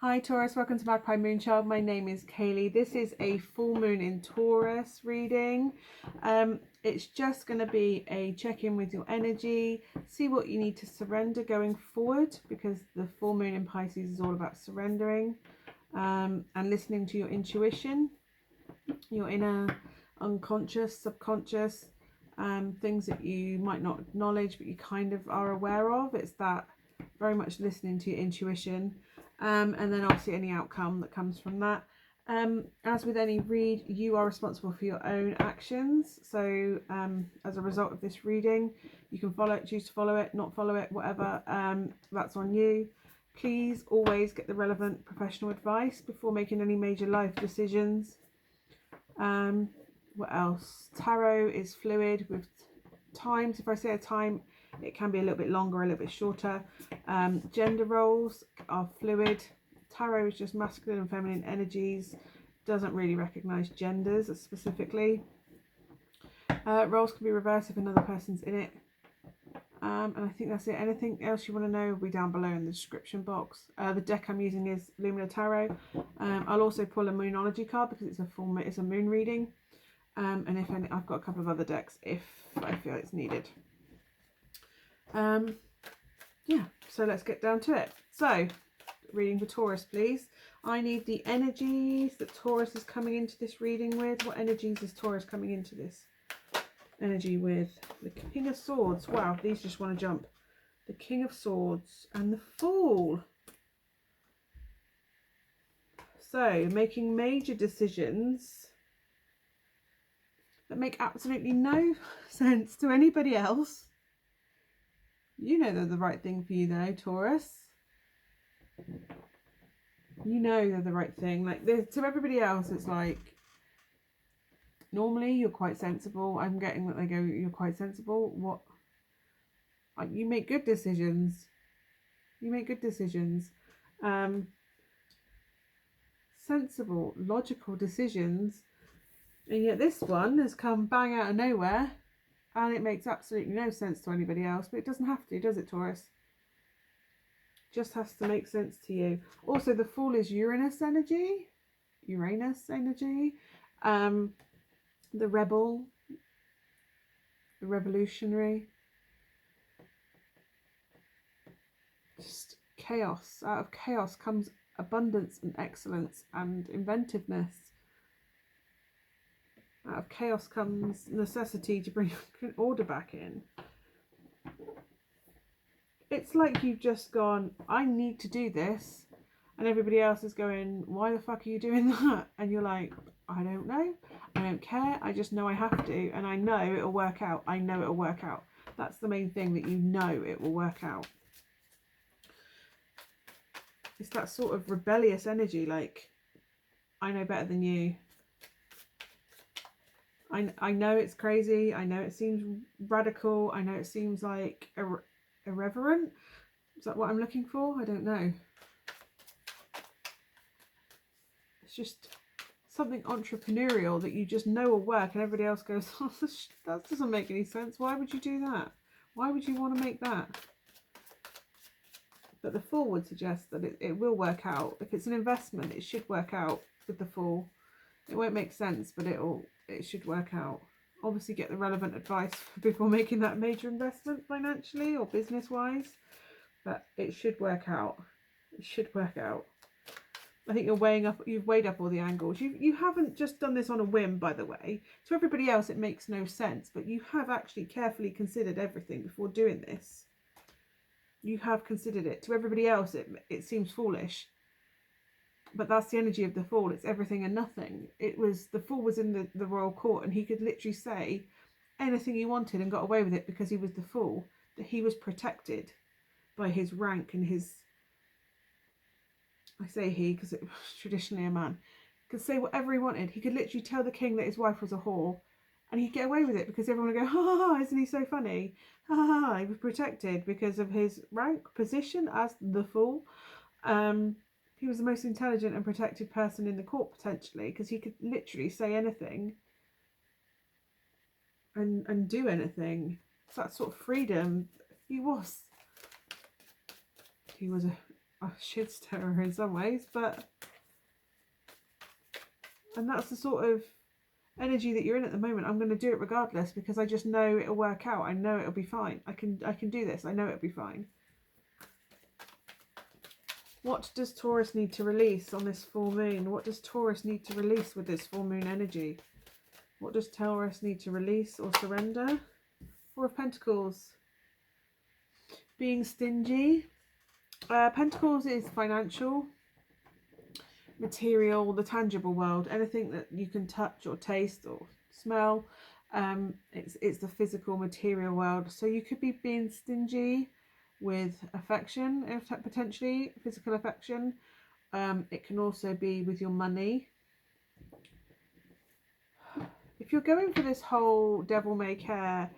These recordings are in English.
Hi Taurus, welcome to Magpie Moonchild. My name is Kayleigh. This is a full moon in Taurus reading. It's just going to be a check-in with your energy, see what you need to surrender going forward, because the full moon in Pisces is all about surrendering and listening to your intuition, your inner unconscious, subconscious, things that you might not acknowledge but you kind of are aware of. It's that very much listening to your intuition. And then obviously any outcome that comes from that. As with any read, you are responsible for your own actions. So as a result of this reading, you can follow it, choose to follow it, not follow it, whatever. That's on you. Please always get the relevant professional advice before making any major life decisions. What else? Tarot is fluid with times. If I say a time, it can be a little bit longer, a little bit shorter. Gender roles are fluid. Tarot is just masculine and feminine energies, doesn't really recognize genders specifically. Roles can be reversed if another person's in it. And I think that's it. Anything else you want to know will be down below in the description box. The deck I'm using is Lumina Tarot. I'll also pull a Moonology card because it's a moon reading. And if any, I've got a couple of other decks if I feel it's needed. Yeah, so let's get down to it. So, reading for Taurus, please. I need the energies that Taurus is coming into this reading with. What energies is Taurus coming into this energy with? The King of Swords. Wow, these just want to jump. The King of Swords and the Fool. So, making major decisions that make absolutely no sense to anybody else. You know they're the right thing for you though, Taurus. You know they're the right thing. Like, to everybody else, it's like, normally you're quite sensible. I'm getting that they go, you're quite sensible. What? You make good decisions. You make good decisions. Sensible, logical decisions. And yet this one has come bang out of nowhere. And it makes absolutely no sense to anybody else. But it doesn't have to, does it, Taurus? Just has to make sense to you. Also, the Fool is Uranus energy. The Rebel. The Revolutionary. Just chaos. Out of chaos comes abundance and excellence and inventiveness. Out of chaos comes necessity to bring order back in. It's like you've just gone, I need to do this. And everybody else is going, why the fuck are you doing that? And you're like, I don't know. I don't care. I just know I have to. And I know it'll work out. I know it'll work out. That's the main thing, that you know it will work out. It's that sort of rebellious energy, like, I know better than you. I know it's crazy. I know it seems radical. I know it seems like irreverent. Is that what I'm looking for? I don't know. It's just something entrepreneurial that you just know will work, and everybody else goes, oh, that doesn't make any sense. Why would you do that? Why would you want to make that? But the Fool would suggest that it will work out. If it's an investment, it should work out with the Fool. It won't make sense, but it should work out. Obviously get the relevant advice before making that major investment financially or business wise, but it should work out. It should work out. I think you've weighed up all the angles. You haven't just done this on a whim, by the way. To everybody else it makes no sense, but you have actually carefully considered everything before doing this. You have considered it. To everybody else it seems foolish. But that's the energy of the Fool. It's everything and nothing. The Fool was in the royal court, and he could literally say anything he wanted and got away with it because he was the Fool. That he was protected by his rank and his, I say he because it was traditionally a man, could say whatever he wanted. He could literally tell the king that his wife was a whore, and he'd get away with it because everyone would go, ha ha ha, isn't he so funny? Ha ha ha, he was protected because of his rank, position as the Fool. He was the most intelligent and protected person in the court, potentially, because he could literally say anything and do anything. It's that sort of freedom. He was a shit stirrer in some ways, and that's the sort of energy that you're in at the moment. I'm going to do it regardless because I just know it'll work out. I know it'll be fine. I can do this. I know it'll be fine. What does Taurus need to release on this full moon? What does Taurus need to release with this full moon energy? What does Taurus need to release or surrender? Four of Pentacles. Being stingy. Pentacles is financial, material, the tangible world. Anything that you can touch or taste or smell. It's the physical, material world. So you could be being stingy with affection, potentially physical affection. It can also be with your money. If you're going for this whole devil may care,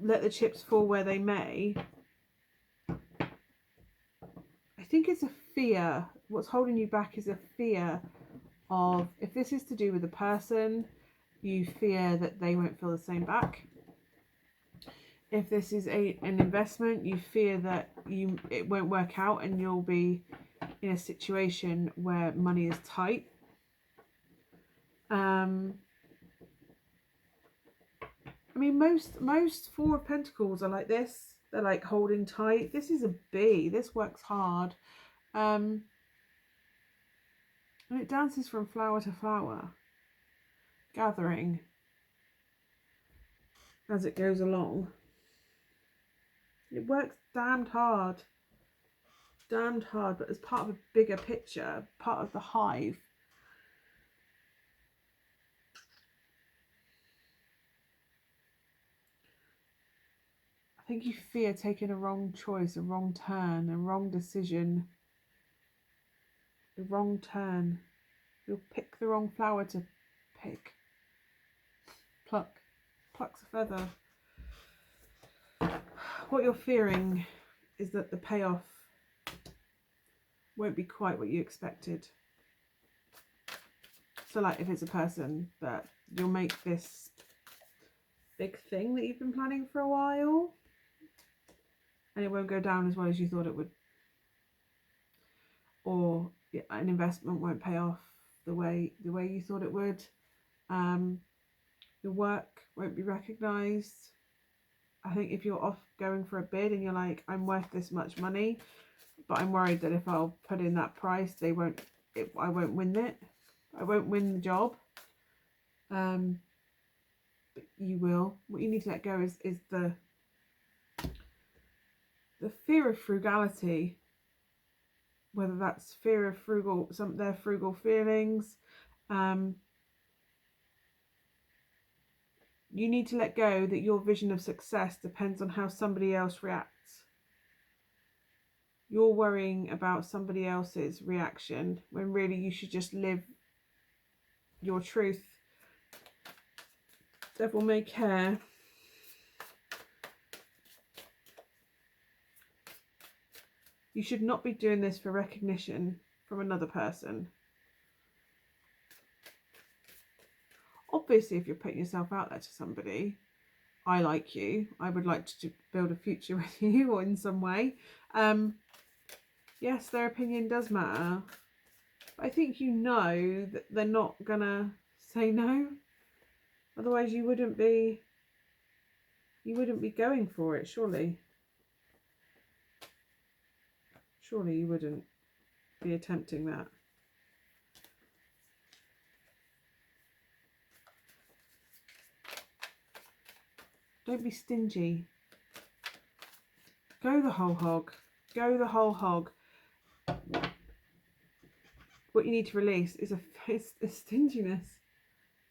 let the chips fall where they may, I think it's a fear. What's holding you back is a fear of, if this is to do with a person, you fear that they won't feel the same back. If this is an investment, you fear that it won't work out and you'll be in a situation where money is tight. I mean, most Four of Pentacles are like this. They're like holding tight. This is a bee. This works hard. And it dances from flower to flower, gathering as it goes along. It works damned hard, but as part of a bigger picture, part of the hive. I think you fear taking a wrong choice, a wrong turn, a wrong decision, the wrong turn. You'll pick the wrong flower to pick. Plucks a feather. What you're fearing is that the payoff won't be quite what you expected. So like if it's a person that you'll make this big thing that you've been planning for a while and it won't go down as well as you thought it would. Or an investment won't pay off the way you thought it would. Your work won't be recognised. I think if you're off going for a bid and you're like, I'm worth this much money, but I'm worried that if I'll put in that price, I won't win it. I won't win the job. But you will. What you need to let go is the fear of frugality. Whether that's fear of their frugal feelings. You need to let go that your vision of success depends on how somebody else reacts. You're worrying about somebody else's reaction when really you should just live your truth. Devil may care. You should not be doing this for recognition from another person. Obviously, if you're putting yourself out there to somebody, I like you, I would like to build a future with you or in some way. Yes, their opinion does matter. But I think you know that they're not gonna say no. Otherwise you wouldn't be going for it, surely. Surely you wouldn't be attempting that. Don't be stingy. Go the whole hog. Go the whole hog. What you need to release is a stinginess.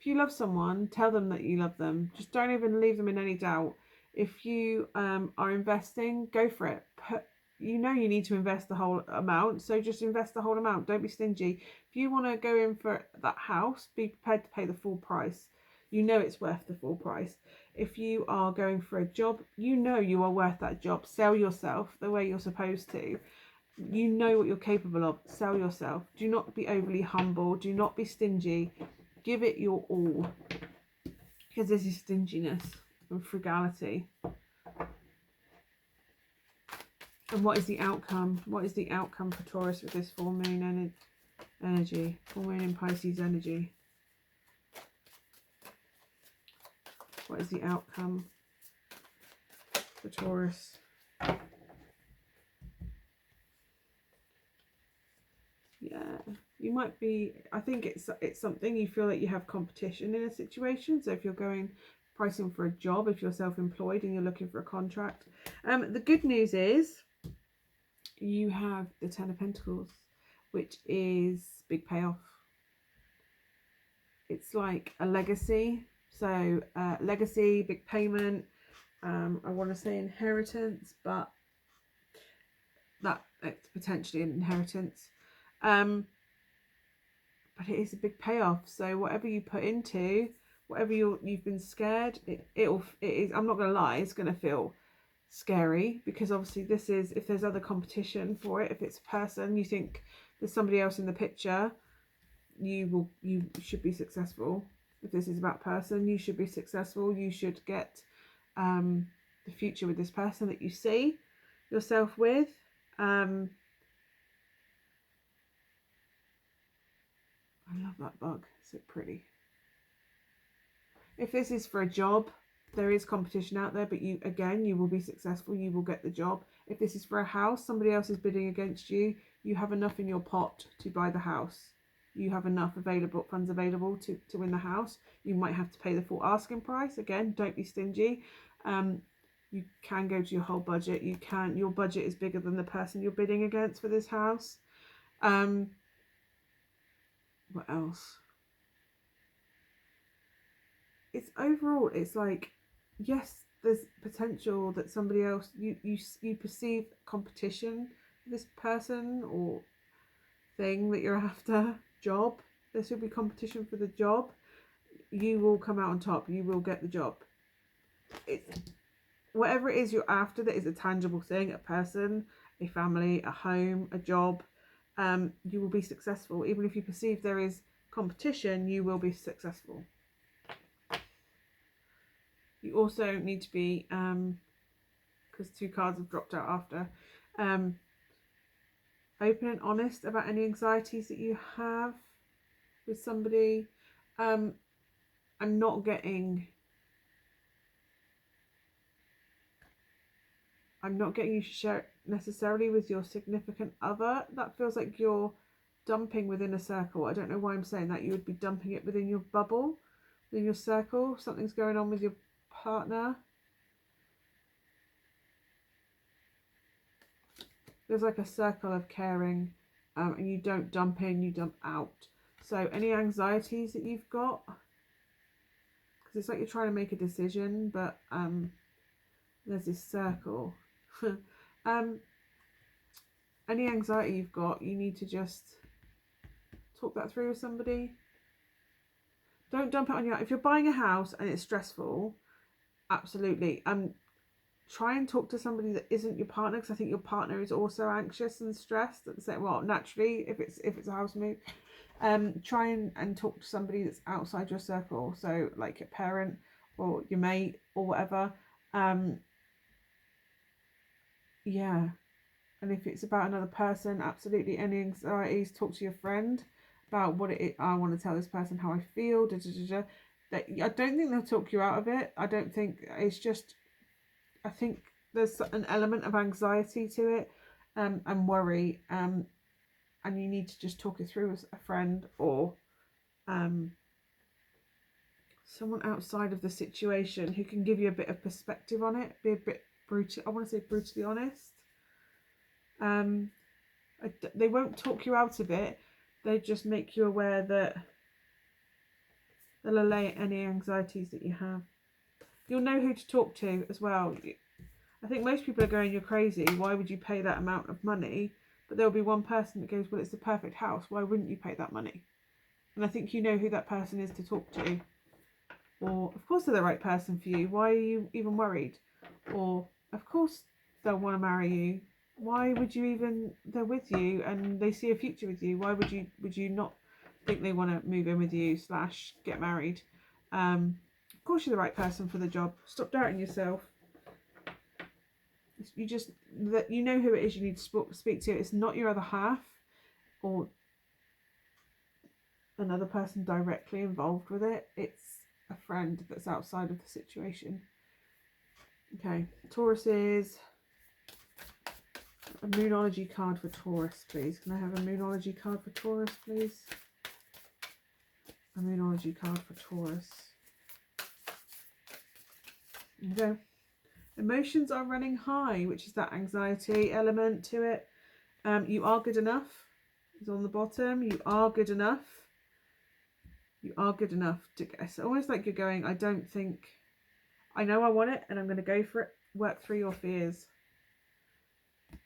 If you love someone, tell them that you love them. Just don't even leave them in any doubt. If you are investing, go for it. You know you need to invest the whole amount, so just invest the whole amount. Don't be stingy. If you want to go in for that house, be prepared to pay the full price. You know it's worth the full price. If you are going for a job, you know you are worth that job. Sell yourself the way you're supposed to. You know what you're capable of. Sell yourself. Do not be overly humble. Do not be stingy. Give it your all. Because this is stinginess and frugality. And what is the outcome? What is the outcome for Taurus with this full moon energy? Full moon in Pisces energy. What is the outcome for Taurus? Yeah, you might be, I think it's something you feel like you have competition in a situation. So if you're going pricing for a job, if you're self-employed and you're looking for a contract. The good news is you have the Ten of Pentacles, which is big payoff. It's like a legacy. So legacy, big payment. I want to say inheritance, but it's potentially an inheritance. But it is a big payoff. So whatever you put into, whatever you've been scared, it is. I'm not gonna lie, it's gonna feel scary, because obviously this is, if there's other competition for it, if it's a person, you think there's somebody else in the picture, you should be successful. If this is about person, you should be successful. You should get the future with this person that you see yourself with. I love that bug, so pretty. If this is for a job, there is competition out there, but you will be successful, you will get the job. If this is for a house, somebody else is bidding against you, you have enough in your pot to buy the house. You have enough funds available to win the house. You might have to pay the full asking price. Again, don't be stingy. You can go to your whole budget. Your budget is bigger than the person you're bidding against for this house. What else? It's overall, it's like, yes, there's potential that somebody else, you perceive competition with this person or thing that you're after. Job, there should be competition for the job. You will come out on top. You will get the job. Whatever it is you're after that is a tangible thing, a person, a family, a home, a job, you will be successful. Even if you perceive there is competition, you will be successful. You also need to be, because 2 cards have dropped out after, open and honest about any anxieties that you have with somebody. I'm not getting you to share it necessarily with your significant other. That feels like you're dumping within a circle. I don't know why I'm saying that. You would be dumping it within your bubble, within your circle. Something's going on with your partner. There's like a circle of caring, and you don't dump in, you dump out. So any anxieties that you've got, because it's like you're trying to make a decision, but there's this circle. Any anxiety you've got, you need to just talk that through with somebody. Don't dump it on your, if you're buying a house and it's stressful, absolutely. Try and talk to somebody that isn't your partner, because I think your partner is also anxious and stressed at the same, well, naturally, if it's a house move. Try and talk to somebody that's outside your circle, so like your parent or your mate or whatever. Yeah. And if it's about another person, absolutely, any anxieties, talk to your friend about what it is. I want to tell this person how I feel. I don't think they'll talk you out of it. I don't think, it's just, I think there's an element of anxiety to it, and worry, and you need to just talk it through with a friend or someone outside of the situation who can give you a bit of perspective on it, be a bit brutal. I want to say brutally honest. They won't talk you out of it. They just make you aware that they'll allay any anxieties that you have. You'll know who to talk to as well. I think most people are going, you're crazy, why would you pay that amount of money? But there'll be one person that goes, well, it's the perfect house, why wouldn't you pay that money? And I think you know who that person is to talk to. Or, of course they're the right person for you, why are you even worried? Or, of course they'll want to marry you, why would you even, they're with you and they see a future with you, why would you not think they want to move in with you / get married? Of course you're the right person for the job. Stop doubting yourself. You just, that you know who it is you need to speak to. It's not your other half or another person directly involved with it. It's a friend that's outside of the situation. Okay, Taurus is a Moonology card for Taurus, please. Can I have a Moonology card for Taurus, please? A Moonology card for Taurus. Okay. Emotions are running high, which is that anxiety element to it. You are good enough is on the bottom. You are good enough. You are good enough to get. It's almost like you're going, I don't think, I know I want it and I'm going to go for it. Work through your fears.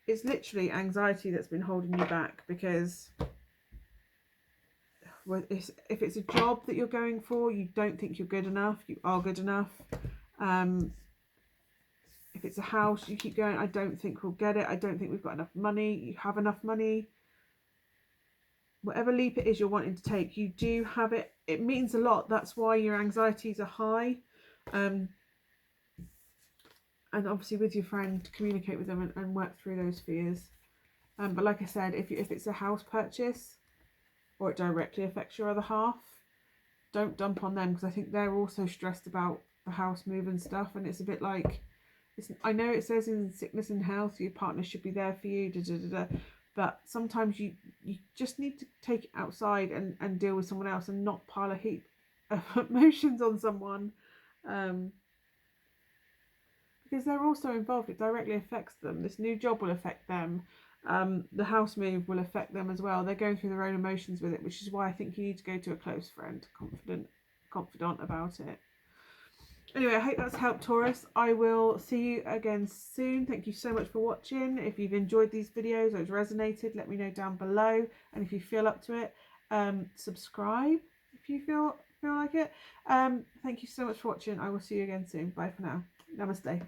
It's literally anxiety that's been holding you back, because if it's a job that you're going for, you don't think you're good enough. You are good enough. If it's a house, you keep going, I don't think we'll get it. I don't think we've got enough money. You have enough money. Whatever leap it is you're wanting to take, you do have it. It means a lot. That's why your anxieties are high. And obviously with your friend, communicate with them and work through those fears. But like I said, if it's a house purchase or it directly affects your other half, don't dump on them, because I think they're also stressed about the house move and stuff. And it's a bit like, I know it says in sickness and health your partner should be there for you, but sometimes you just need to take it outside and deal with someone else and not pile a heap of emotions on someone. Because they're also involved. It directly affects them. This new job will affect them. The house move will affect them as well. They're going through their own emotions with it, which is why I think you need to go to a close friend, confidant about it. Anyway, I hope that's helped, Taurus. I will see you again soon. Thank you so much for watching. If you've enjoyed these videos or it's resonated, let me know down below. And if you feel up to it, subscribe if you feel like it. Thank you so much for watching. I will see you again soon. Bye for now. Namaste.